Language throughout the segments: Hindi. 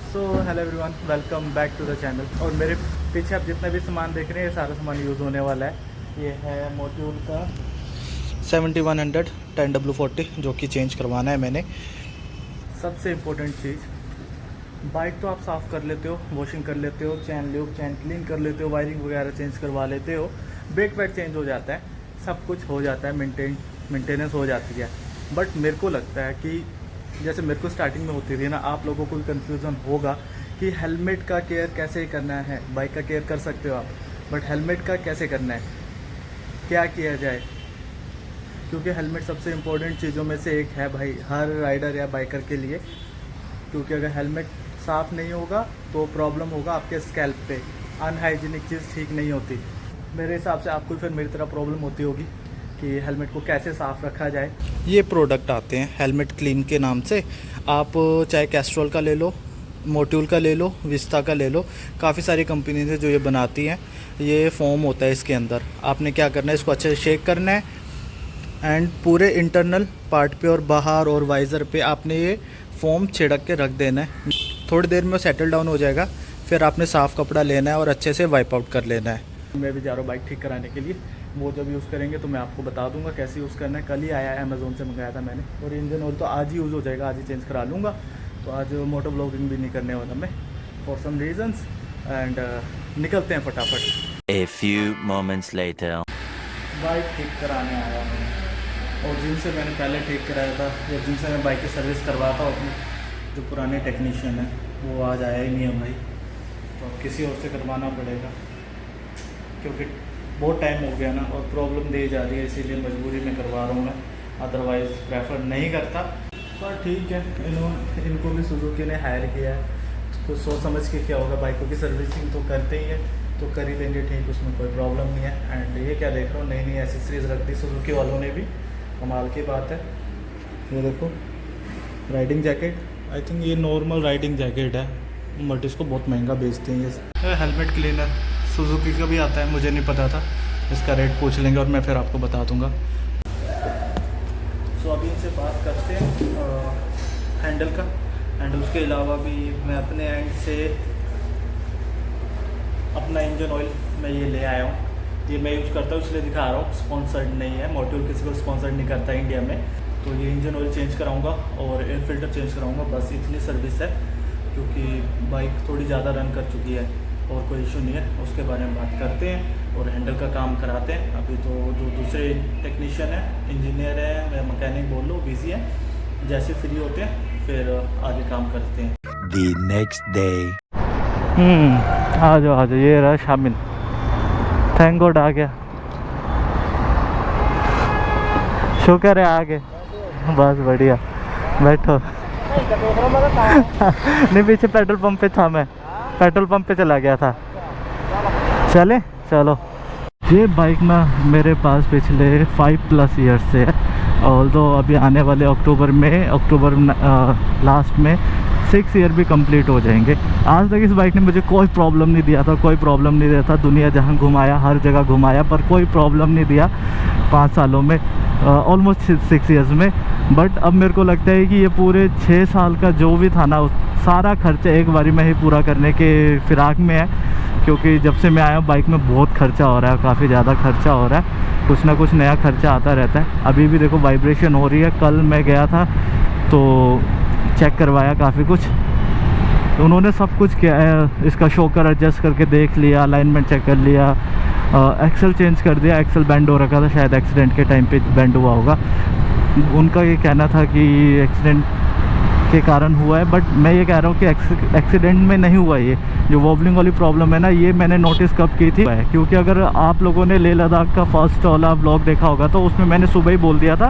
So hello everyone, welcome back to the channel. और मेरे पीछे आप जितना भी सामान देख रहे हैं ये सारा सामान यूज़ होने वाला है। ये है मोट्यूल का 7100 10W40 जो कि चेंज करवाना है मैंने। सबसे इम्पोर्टेंट चीज़, बाइक तो आप साफ़ कर लेते हो, वॉशिंग कर लेते हो, चैन ल्यूब चैन क्लीन कर लेते हो, वायरिंग वगैरह चेंज करवा लेते हो, ब्रेक वैट चेंज हो जाता है, सब कुछ हो जाता है, मेंटेनेंस हो जाती है। बट मेरे को लगता है कि जैसे मेरे को स्टार्टिंग में होती थी ना, आप लोगों को कन्फ्यूज़न होगा कि हेलमेट का केयर कैसे करना है। बाइक का केयर कर सकते हो आप, बट हेलमेट का कैसे करना है, क्या किया जाए, क्योंकि हेलमेट सबसे इम्पोर्टेंट चीज़ों में से एक है भाई, हर राइडर या बाइकर के लिए। क्योंकि अगर हेलमेट साफ़ नहीं होगा तो प्रॉब्लम होगा आपके स्कैल्प पे, अनहाइजीनिक चीज़ ठीक नहीं होती। मेरे हिसाब से आपको फिर मेरी तरह प्रॉब्लम होती होगी कि हेलमेट को कैसे साफ़ रखा जाए। ये प्रोडक्ट आते हैं हेलमेट क्लीन के नाम से। आप चाहे कैस्ट्रॉल का ले लो, मोट्यूल का ले लो, विस्ता का ले लो, काफ़ी सारी कंपनीज है जो ये बनाती हैं। ये फोम होता है इसके अंदर। आपने क्या करना है, इसको अच्छे से शेक करना है एंड पूरे इंटरनल पार्ट पे और बाहर और वाइज़र पे आपने ये फोम छिड़क के रख देना है। थोड़ी देर में सेटल डाउन हो जाएगा। फिर आपने साफ़ कपड़ा लेना है और अच्छे से वाइप आउट कर लेना है। मैं भी जा रहा हूँ बाइक ठीक कराने के लिए। वो जब यूज़ करेंगे तो मैं आपको बता दूंगा कैसे यूज़ करना है। कल ही आया है, अमेज़ोन से मंगाया था मैंने। और इंजन ऑयल तो आज ही यूज़ हो जाएगा, आज ही चेंज करा लूँगा। तो आज मोटो ब्लॉगिंग भी नहीं करने वाला मैं फॉर सम रीजंस। एंड निकलते हैं फटाफट। A few moments later. Bike ठीक कराने आया मैं, और जिनसे मैंने पहले ठीक कराया था या जिनसे मैं बाइक की सर्विस करवाता हूँ, अपने जो पुराने टेक्नीशियन है वो आज आया ही नहीं है भाई। तो अब किसी और से करवाना पड़ेगा, क्योंकि बहुत टाइम हो गया ना और प्रॉब्लम दे जा रही है, इसीलिए मजबूरी में करवा रहा हूँ मैं। अदरवाइज़ प्रेफर नहीं करता। पर ठीक है, इनको भी सुजुकी ने हायर किया है, कुछ सोच समझ के क्या होगा। बाइकों की सर्विसिंग तो करते ही है, तो कर ही लेंगे ठीक, उसमें कोई प्रॉब्लम नहीं है। एंड ये क्या देख रहा हूँ, नई नई एसेसरीज रख दी सुजुकी वालों ने भी, कमाल की बात है। ये देखो राइडिंग जैकेट, आई थिंक ये नॉर्मल राइडिंग जैकेट है, बट इसको बहुत महंगा बेचते हैं। ये हेलमेट क्लीनर सुजुकी का भी आता है, मुझे नहीं पता था। इसका रेट पूछ लेंगे और मैं फिर आपको बता दूंगा। सो अभी इनसे बात करते हैं हैंडल का। एंड उसके अलावा भी मैं अपने एंड से अपना इंजन ऑयल मैं ये ले आया हूँ। ये मैं यूज़ करता हूँ इसलिए दिखा रहा हूँ, स्पॉन्सर्ड नहीं है। मोट्यूल किसी को स्पॉन्सर्ड नहीं करता है इंडिया में। तो ये इंजन ऑयल चेंज कराऊँगा और एयर फिल्टर चेंज कराऊँगा, बस इतनी सर्विस है। क्योंकि बाइक थोड़ी ज़्यादा रन कर चुकी है और कोई इशू नहीं है, उसके बारे में बात करते हैं और हैंडल का काम कराते हैं। अभी तो जो दूसरे टेक्नीशियन है, इंजीनियर है या मैकेनिक बोल लो, बिजी है। जैसे फ्री होते हैं फिर आगे काम करते हैं। The next day. आ जाओ ये रहा शामिल। थैंक गॉड आ गया, शुक्र है आ गए। बस बढ़िया, बैठो। नहीं, पीछे पेट्रोल पंप पे था, मैं पेट्रोल पंप पे चला गया था। चले चलो। ये बाइक ना मेरे पास पिछले 5+ ईयर्स से है। ऑल्दो अभी आने वाले अक्टूबर लास्ट में 6 ईयर भी कंप्लीट हो जाएंगे। आज तक इस बाइक ने मुझे कोई प्रॉब्लम नहीं दिया था। दुनिया जहाँ घुमाया, हर जगह घुमाया, पर कोई प्रॉब्लम नहीं दिया 5 सालों में, ऑलमोस्ट 6 ईयर्स में। बट अब मेरे को लगता है कि ये पूरे 6 साल का जो भी था ना, सारा खर्चा एक बारी में ही पूरा करने के फिराक में है। क्योंकि जब से मैं आया हूँ बाइक में बहुत खर्चा हो रहा है, काफ़ी ज़्यादा खर्चा हो रहा है, कुछ ना कुछ नया खर्चा आता रहता है। अभी भी देखो वाइब्रेशन हो रही है। कल मैं गया था तो चेक करवाया काफ़ी कुछ, उन्होंने सब कुछ किया है। इसका शोकर एडजस्ट करके देख लिया, अलाइनमेंट चेक कर लिया, एक्सल चेंज कर दिया। एक्सल बैंड हो रखा था, शायद एक्सीडेंट के टाइम पे बैंड हुआ होगा। उनका ये कहना था कि एक्सीडेंट के कारण हुआ है, बट मैं ये कह रहा हूँ कि एक्सीडेंट में नहीं हुआ। ये जो वॉबलिंग वाली प्रॉब्लम है ना, ये मैंने नोटिस कब की थी, क्योंकि अगर आप लोगों ने लेह लद्दाख का फर्स्ट वाला ब्लॉग देखा होगा तो उसमें मैंने सुबह ही बोल दिया था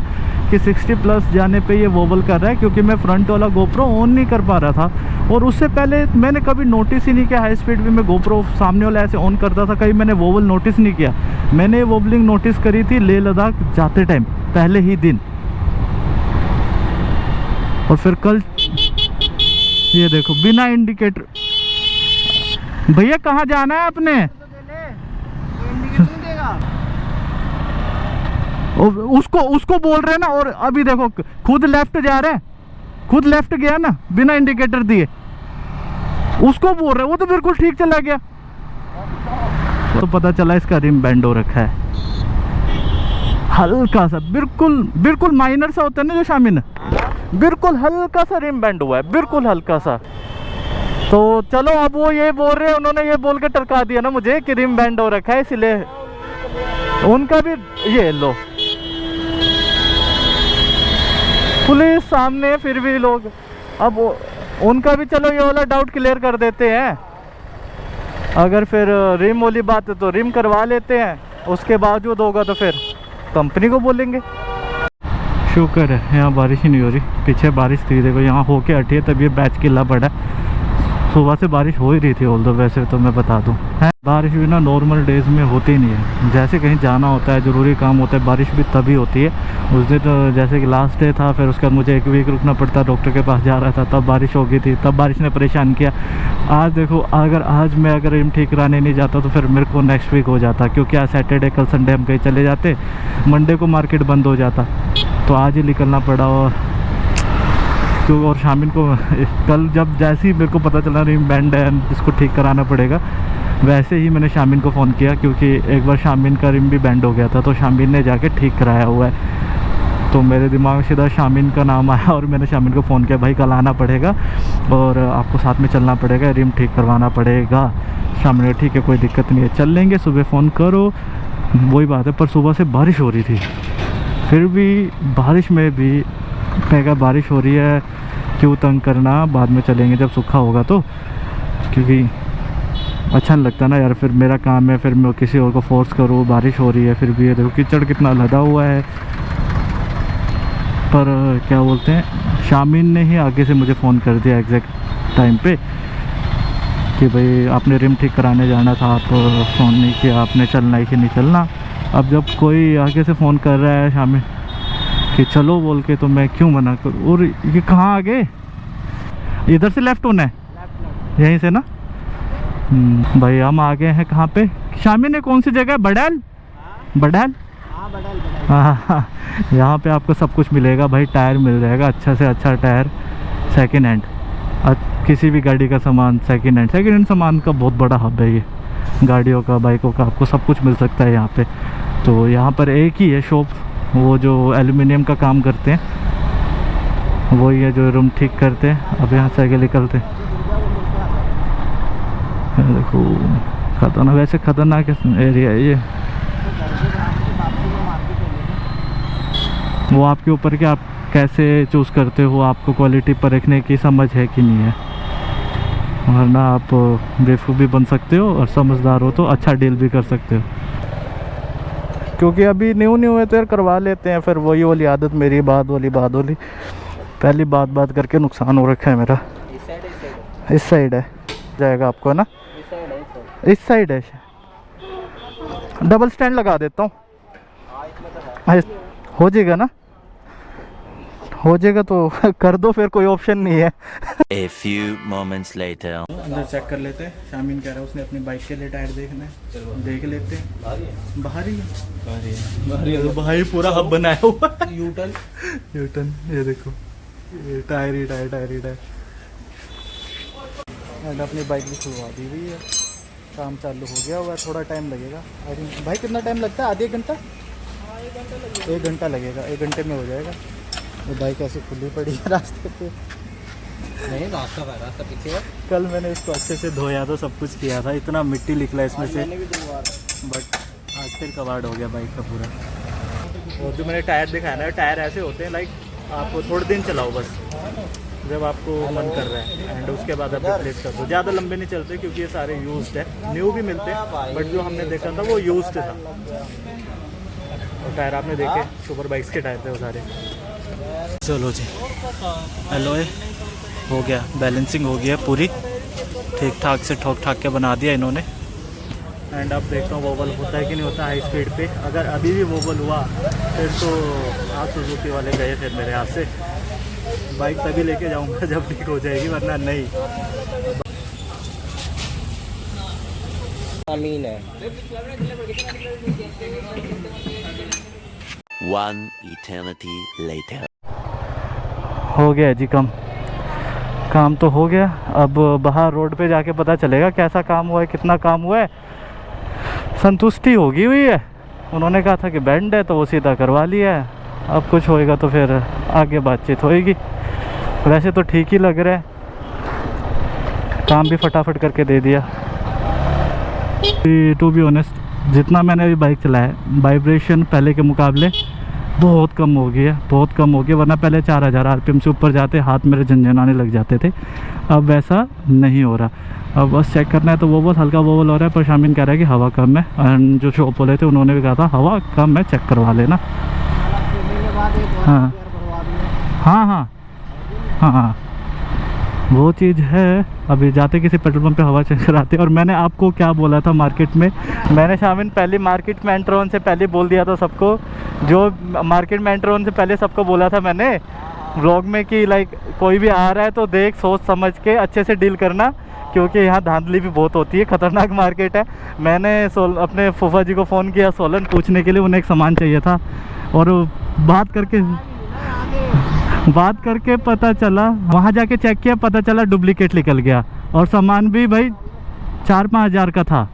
कि 60+ जाने पे ये वोबल कर रहा है, क्योंकि मैं फ्रंट वाला गोप्रो ऑन नहीं कर पा रहा था। और उससे पहले मैंने कभी नोटिस ही नहीं किया, हाई स्पीड भी मैं गोप्रो सामने वाला ऐसे ऑन करता था, कहीं मैंने वोबल नोटिस नहीं किया। मैंने वोबलिंग नोटिस करी थी लेह लद्दाख जाते टाइम, पहले ही दिन। और फिर कल ये देखो बिना इंडिकेटर। भैया कहाँ जाना है आपने? उसको बोल रहे हैं ना, और अभी देखो खुद लेफ्ट जा रहा है, खुद लेफ्ट गया ना बिना इंडिकेटर दिए। उसको बोल रहे, वो तो बिल्कुल ठीक चला गया। तो पता चला इसका रिम बैंड हो रखा है, हल्का सा, बिल्कुल बिल्कुल माइनर सा होता है ना जो शामिन, बिल्कुल हल्का सा रिम बैंड हुआ है, बिल्कुल हल्का सा। तो चलो अब वो ये बोल रहे हैं, उन्होंने ये बोल के टरका दिया ना मुझे कि रिम बैंड हो रखा है, इसलिए उनका भी ये लो पुलिस सामने, फिर भी लोग अब उनका भी चलो ये वाला डाउट क्लियर कर देते हैं। अगर फिर रिम वाली बात है तो रिम करवा लेते हैं, उसके बावजूद होगा तो फिर कंपनी को बोलेंगे। शुक्र है यहाँ बारिश ही नहीं हो रही, पीछे बारिश थी, देखो यहाँ होके हटी है तब ये बैच किला पड़ा है। सुबह से बारिश हो ही रही थी ऑल्दो, वैसे तो मैं बता दूं है बारिश भी ना नॉर्मल डेज में होती नहीं है। जैसे कहीं जाना होता है, ज़रूरी काम होता है, बारिश भी तभी होती है। उस दिन तो जैसे कि लास्ट डे था, फिर उसके बाद मुझे 1 वीक रुकना पड़ता, डॉक्टर के पास जा रहा था, तब बारिश हो गई थी, तब बारिश ने परेशान किया। आज देखो, अगर मैं रिम ठीक कराने नहीं जाता तो फिर मेरे को नेक्स्ट वीक हो जाता, क्योंकि आज सैटरडे, कल संडे हम कहीं चले जाते, मंडे को मार्केट बंद हो जाता, तो आज ही निकलना पड़ा। और शामिल को कल जब जैसे ही मेरे को पता चला रिम बैंड है, इसको ठीक कराना पड़ेगा, वैसे ही मैंने शामिल को फ़ोन किया, क्योंकि एक बार शामिल का रिम भी बैंड हो गया था, तो शामिल ने जाके ठीक कराया हुआ है। तो मेरे दिमाग में सीधा शामिल का नाम आया और मैंने शामिल को फ़ोन किया, भाई कल आना पड़ेगा और आपको साथ में चलना पड़ेगा, रिम ठीक करवाना पड़ेगा। शामिल ने ठीक है कोई दिक्कत नहीं है, चल लेंगे, सुबह फ़ोन करो। वही बात है, पर सुबह से बारिश हो रही थी, फिर भी बारिश में भी मैं कहा बारिश हो रही है क्यों तंग करना, बाद में चलेंगे जब सूखा होगा तो, क्योंकि अच्छा नहीं लगता ना यार, फिर मेरा काम है, फिर मैं किसी और को फोर्स करूँ। बारिश हो रही है फिर भी, देखो कीचड़ कितना लदा हुआ है। पर क्या बोलते हैं, शामिन ने ही आगे से मुझे फ़ोन कर दिया एग्जैक्ट टाइम पे कि भाई आपने रिम ठीक कराने जाना था, आप फ़ोन नहीं किया, आपने चलना है कि नहीं चलना। अब जब कोई आगे से फ़ोन कर रहा है शामिन कि चलो बोल के, तो मैं क्यों मना करूँ। और ये कहाँ आगे, इधर से लेफ़्ट होना है, यहीं से ना। भाई हम आ गए हैं कहाँ पे, शामिल ने कौन सी जगह, बड़ैल, बड़ैल, हाँ, यहाँ पे आपको सब कुछ मिलेगा भाई। टायर मिल जाएगा, अच्छा से अच्छा टायर, सेकंड हैंड, किसी भी गाड़ी का सामान सेकंड हैंड सामान का बहुत बड़ा हब है ये, गाड़ियों का, बाइकों का, आपको सब कुछ मिल सकता है यहाँ पे। तो यहाँ पर एक ही है शॉप, वो जो एल्युमिनियम का काम करते हैं, वही है जो रूम ठीक करते हैं। अब यहाँ से आगे निकलते हैं, देखो खतरनाक, वैसे खतरनाक एरिया है ये। वो आपके ऊपर कि आप कैसे चूज़ करते हो, आपको क्वालिटी परखने की समझ है कि नहीं है, वरना आप बेवकूफ़ भी बन सकते हो और समझदार हो तो अच्छा डील भी कर सकते हो। क्योंकि अभी न्यू है तो यार करवा लेते हैं, फिर वही वाली आदत मेरी, बात वाली पहली बात करके नुकसान हो रखा है मेरा। इस साइड है जाएगा आपको, है ना, इस साइड है। डबल स्टैंड लगा देता हूँ, हो जाएगा ना, हो जाएगा तो कर दो, फिर कोई ऑप्शन नहीं है। A few moments later. अंदर चेक कर लेते हैं, शामिल कह रहा है उसने अपनी बाइक के लिए टायर देखना है, देख लेते हैं। बाहर ही है, तो भाई पूरा हब बनाया हुआ है, यूटर्न, ये देखो, ये टायर ही टायर। एंड अपनी बाइक भी खुलवा दी हुई है, काम चालू हो गया हुआ है, थोड़ा टाइम लगेगा आई थिंक। भाई कितना टाइम लगता है, आधे एक घंटा, 1 घंटा लगेगा, 1 घंटे में हो जाएगा। वो बाइक ऐसे खुली पड़ी है रास्ते पे, नहीं रास्ता पीछे है। कल मैंने इसको अच्छे से धोया तो सब कुछ किया था, इतना मिट्टी निकला इसमें से, मैंने भी 2 बार, बट आज फिर कबाड़ हो गया बाइक का पूरा। और जो मैंने टायर दिखाया ना, टायर ऐसे होते हैं लाइक आपको थोड़े दिन चलाओ बस, जब आपको मन कर रहा है, एंड उसके बाद आप रिप्लेस कर दो। ज़्यादा लंबे नहीं चलते क्योंकि ये सारे यूज्ड है, न्यू भी मिलते हैं, बट जो हमने देखा था वो यूज्ड था। और टायर आपने देखे, सुपर बाइक्स के टायर थे वो सारे। चलो जी, एलॉय हो गया, बैलेंसिंग हो गया पूरी ठीक ठाक से, ठोक ठाक के बना दिया इन्होंने। एंड अब देखता हूँ वोबल होता है कि नहीं होता हाई स्पीड पे। अगर अभी भी वोबल हुआ फिर तो आज सुजुकी वाले गए फिर मेरे हाथ से। बाइक तभी लेके जाऊँगा जब ठीक हो जाएगी, वरना नहीं। शामिल है। One eternity later. हो गया जी, काम तो हो गया, अब बाहर रोड पे जाके पता चलेगा कैसा काम हुआ है, कितना काम हुआ है। संतुष्टि होगी हुई है, उन्होंने कहा था कि बैंड है तो वो सीधा करवा लिया है। अब कुछ होएगा तो फिर आगे बातचीत होएगी। वैसे तो ठीक ही लग रहा है, काम भी फटाफट करके दे दिया। टू बी ऑनेस्ट, जितना मैंने अभी बाइक चलाया है, वाइब्रेशन पहले के मुकाबले बहुत कम हो गई है, बहुत कम हो गई। वरना पहले 4000 RPM से ऊपर जाते हाथ मेरे झंझनाने लग जाते थे, अब वैसा नहीं हो रहा। अब बस चेक करना है तो वो बहुत हल्का वोबल हो रहा है, पर शामिन कह रहा है कि हवा कम है। एंड जो शॉप वाले थे उन्होंने भी कहा था हवा कम है, चेक करवा लेना। हाँ हाँ हाँ हाँ हाँ, वो चीज़ है। अभी जाते किसी पेट्रोल पंप पे हवा चेक कराते। और मैंने आपको क्या बोला था मार्केट में, मैंने शामिन पहले मार्केट में एंटर होने से पहले बोल दिया था सबको, जो मार्केट में एंटर होने से पहले सबको बोला था मैंने व्लॉग में कि लाइक कोई भी आ रहा है तो देख सोच समझ के अच्छे से डील करना, क्योंकि यहाँ धांधली भी बहुत होती है, ख़तरनाक मार्केट है। मैंने अपने फूफा जी को फ़ोन किया सोलन पूछने के लिए, उन्हें एक सामान चाहिए था, और बात करके पता चला, वहाँ जाके चेक किया, पता चला डुप्लीकेट निकल गया। और सामान भी भाई 4-5 हज़ार का था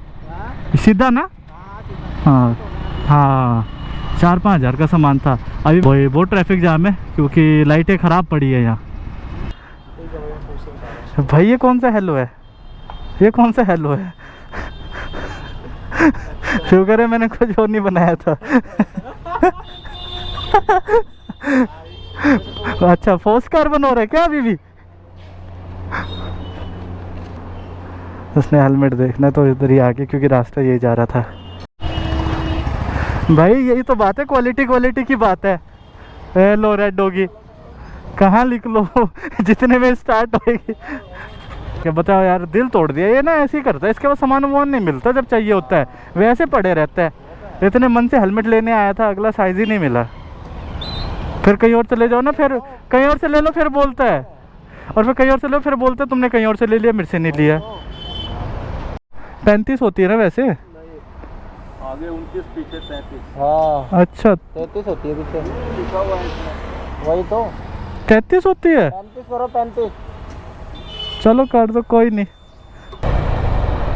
सीधा ना। हाँ हाँ, 4-5 हज़ार का सामान था। अभी वही बहुत ट्रैफिक जाम है क्योंकि लाइटें ख़राब पड़ी है यहाँ। भाई ये कौन सा हेलो है, ये कौन सा हेलो है? शुक्र है मैंने कुछ और नहीं बनाया था। अच्छा, फोर्स कार्बन हो रहा है क्या अभी भी? उसने हेलमेट देखना तो इधर ही आगे, क्योंकि रास्ता यही जा रहा था। भाई यही तो बात है, क्वालिटी की बात है। हेलो रेड डॉगी, कहाँ लिख लो जितने में स्टार्ट होएगी। क्या बताओ यार, दिल तोड़ दिया ये ना, ऐसे ही करता है। इसके बाद सामान वामान नहीं मिलता, जब चाहिए होता है वैसे पड़े रहता है। इतने मन से हेलमेट लेने आया था, अगला साइज ही नहीं मिला। फिर कहीं और चले जाओ ना, फिर कहीं और से ले लो, फिर बोलता है। और फिर कहीं और से लो, फिर बोलता है तुमने कहीं और से ले लिया, मेरे से नहीं लिया। 35 होती है ना वैसे? आगे 29, पीछे 33। हाँ अच्छा, 33 होती है पीछे, वही तो 33 होती है। 35 करो, 35। चलो कर दो, कोई नहीं,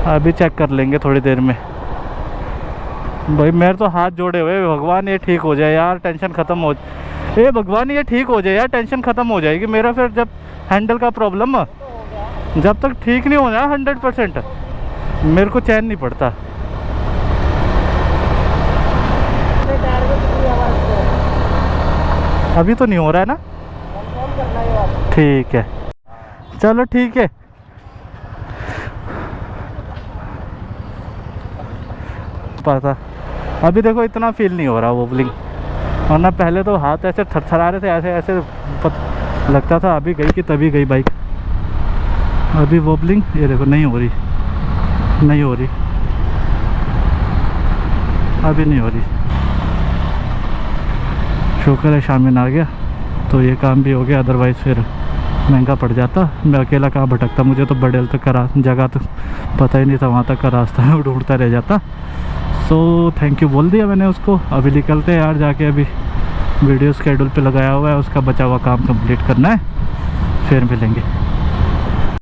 अभी चेक कर लेंगे थोड़ी देर में। भाई मेरे तो हाथ जोड़े हुए, भगवान ये ठीक हो जाए यार, टेंशन ख़त्म हो। ए भगवान ये ठीक हो जाए यार, टेंशन ख़त्म हो जाएगी मेरा। फिर जब हैंडल का प्रॉब्लम जब तक ठीक नहीं हो जाए 100%, मेरे को चैन नहीं पड़ता। अभी तो नहीं हो रहा है ना? ठीक है, चलो ठीक है। पता अभी देखो इतना फील नहीं हो रहा वोबलिंग, वरना पहले तो हाथ ऐसे थरथरा रहे थे, ऐसे ऐसे लगता था अभी गई कि तभी गई बाइक। अभी वोबलिंग ये देखो नहीं हो रही, नहीं हो रही, अभी नहीं हो रही। शुक्र है शामिन आ गया तो ये काम भी हो गया, अदरवाइज़ फिर महंगा पड़ जाता। मैं अकेला कहाँ भटकता, मुझे तो बडेल तक का जगह तो पता ही नहीं था, वहाँ तक का रास्ता ढूंढता रह जाता। सो थैंक यू बोल दिया मैंने उसको। अभी निकलते हैं यार, जाके अभी वीडियो शेड्यूल पे लगाया हुआ है, उसका बचा हुआ काम कंप्लीट करना है, फिर मिलेंगे।